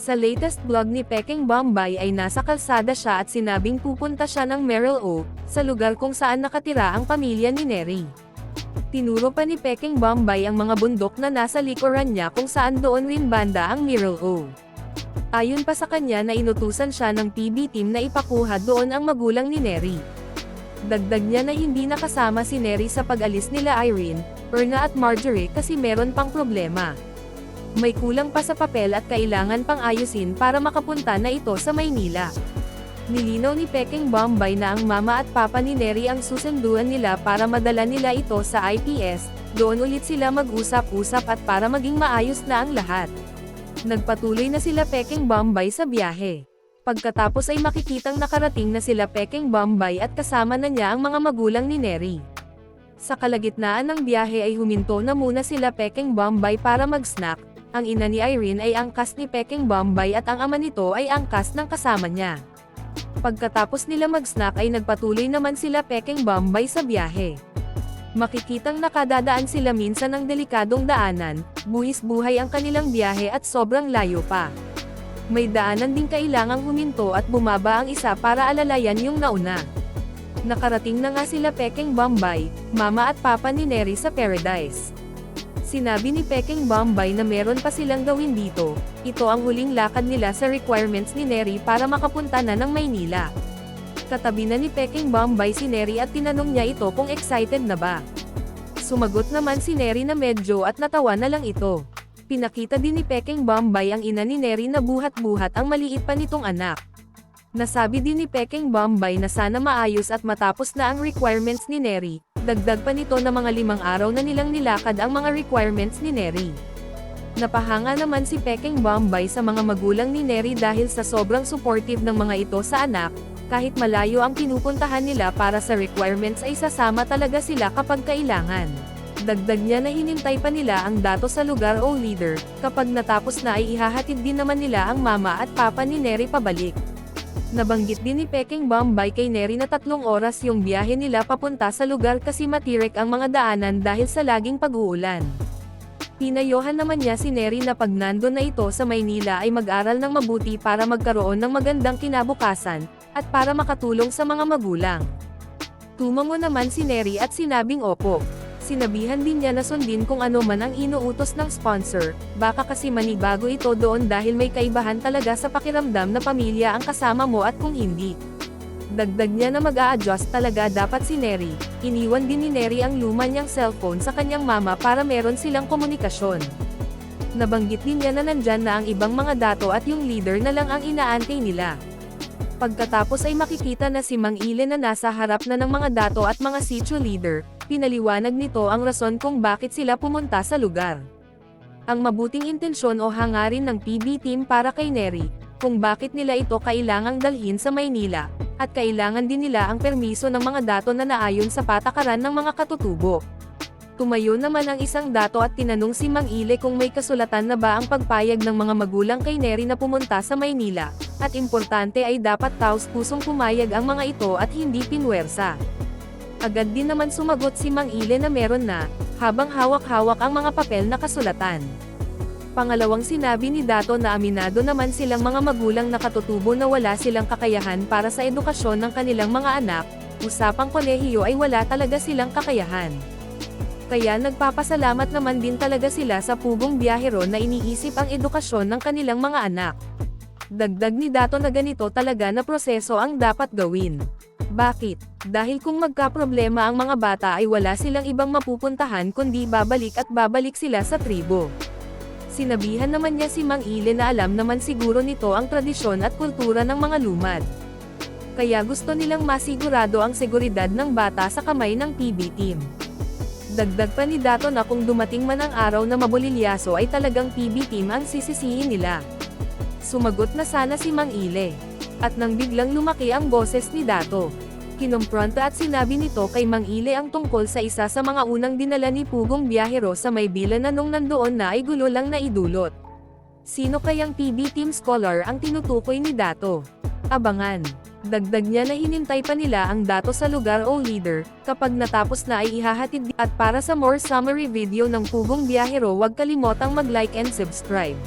Sa latest vlog ni Peking Bombay ay nasa kalsada siya at sinabing pupunta siya ng Merrill O, sa lugar kung saan nakatira ang pamilya ni Neri. Tinuro pa ni Peking Bombay ang mga bundok na nasa likuran niya kung saan doon rin banda ang Merrill O. Ayon pa sa kanya na inutusan siya ng PB team na ipakuha doon ang magulang ni Neri. Dagdag niya na hindi nakasama si Neri sa pag-alis nila Irene, Erna at Marjorie kasi meron pang problema. May kulang pa sa papel at kailangan pang ayusin para makapunta na ito sa Maynila. Nilinaw ni Peking Bombay na ang mama at papa ni Neri ang susunduan nila para madala nila ito sa IPS, doon ulit sila mag-usap-usap at para maging maayos na ang lahat. Nagpatuloy na sila Peking Bombay sa biyahe. Pagkatapos ay makikitang nakarating na sila Peking Bombay at kasama na niya ang mga magulang ni Neri. Sa kalagitnaan ng biyahe ay huminto na muna sila Peking Bombay para mag-snack. Ang ina ni Irene ay angkas ni Peking Bombay at ang ama nito ay angkas ng kasama niya. Pagkatapos nila mag-snack ay nagpatuloy naman sila Peking Bombay sa biyahe. Makikitang nakadadaan sila minsan ng delikadong daanan, buwis-buhay ang kanilang biyahe at sobrang layo pa. May daanan din kailangang huminto at bumaba ang isa para alalayan yung nauna. Nakarating na nga sila Peking Bombay, mama at papa ni Neri sa Paradise. Sinabi ni Peking Bombay na meron pa silang gawin dito, ito ang huling lakad nila sa requirements ni Neri para makapunta na ng Maynila. Katabi na ni Peking Bombay si Neri at tinanong niya ito kung excited na ba. Sumagot naman si Neri na medyo at natawa na lang ito. Pinakita din ni Peking Bombay ang ina ni Neri na buhat-buhat ang maliit pa nitong anak. Nasabi din ni Peking Bombay na sana maayos at matapos na ang requirements ni Neri. Dagdag pa nito na mga 5 araw na nilang nilakad ang mga requirements ni Neri. Napahanga naman si Peking Bombay sa mga magulang ni Neri dahil sa sobrang supportive ng mga ito sa anak, kahit malayo ang pinupuntahan nila para sa requirements ay sasama talaga sila kapag kailangan. Dagdag niya na hinintay pa nila ang dato sa lugar o leader, kapag natapos na ay ihahatid din naman nila ang mama at papa ni Neri pabalik. Nabanggit din ni Peking Bombay kay Neri na 3 oras yung biyahe nila papunta sa lugar kasi matirek ang mga daanan dahil sa laging pag-uulan. Pinayohan naman niya si Neri na pag nandun na ito sa Maynila ay mag-aral ng mabuti para magkaroon ng magandang kinabukasan, at para makatulong sa mga magulang. Tumango naman si Neri at sinabing opo. Sinabihan din niya na sundin kung ano man ang inuutos ng sponsor, baka kasi manibago ito doon dahil may kaibahan talaga sa pakiramdam na pamilya ang kasama mo at kung hindi. Dagdag niya na mag-a-adjust talaga dapat si Neri. Iniwan din ni Neri ang luma niyang cellphone sa kanyang mama para meron silang komunikasyon. Nabanggit din niya na nandyan na ang ibang mga dato at yung leader na lang ang inaantay nila. Pagkatapos ay makikita na si Mang Ile na nasa harap na ng mga dato at mga sitio leader. Pinaliwanag nito ang rason kung bakit sila pumunta sa lugar. Ang mabuting intensyon o hangarin ng PB team para kay Neri, kung bakit nila ito kailangang dalhin sa Maynila, at kailangan din nila ang permiso ng mga dato na naayon sa patakaran ng mga katutubo. Tumayo naman ang isang dato at tinanong si Mang Ile kung may kasulatan na ba ang pagpayag ng mga magulang kay Neri na pumunta sa Maynila, at importante ay dapat taos-pusong pumayag ang mga ito at hindi pinwersa. Agad din naman sumagot si Mang Ile na meron na, habang hawak-hawak ang mga papel na kasulatan. Pangalawang sinabi ni Dato na aminado naman silang mga magulang na katutubo na wala silang kakayahan para sa edukasyon ng kanilang mga anak, usapang kolehiyo ay wala talaga silang kakayahan. Kaya nagpapasalamat naman din talaga sila sa Pugong Biyahero na iniisip ang edukasyon ng kanilang mga anak. Dagdag ni Dato na ganito talaga na proseso ang dapat gawin. Bakit? Dahil kung magkaproblema ang mga bata ay wala silang ibang mapupuntahan kundi babalik at babalik sila sa tribo. Sinabihan naman niya si Mang Ile na alam naman siguro nito ang tradisyon at kultura ng mga lumad. Kaya gusto nilang masigurado ang seguridad ng bata sa kamay ng PB team. Dagdag pa ni Dato na kung dumating man ang araw na mabulilyaso ay talagang PB team ang sisisihin nila. Sumagot na sana si Mang Ile. At nang biglang lumaki ang boses ni Dato, kinumpronta at sinabi nito kay Mang Ile ang tungkol sa isa sa mga unang dinala ni Pugong Biyahero sa Maybila na nung nandoon na ay gulo lang na idulot. Sino kayang PB team scholar ang tinutukoy ni Dato? Abangan. Dagdag niya na hinintay pa nila ang dato sa lugar o leader, kapag natapos na ay ihahatid. At para sa more summary video ng Pugong Biyahero, huwag kalimotang mag-like and subscribe.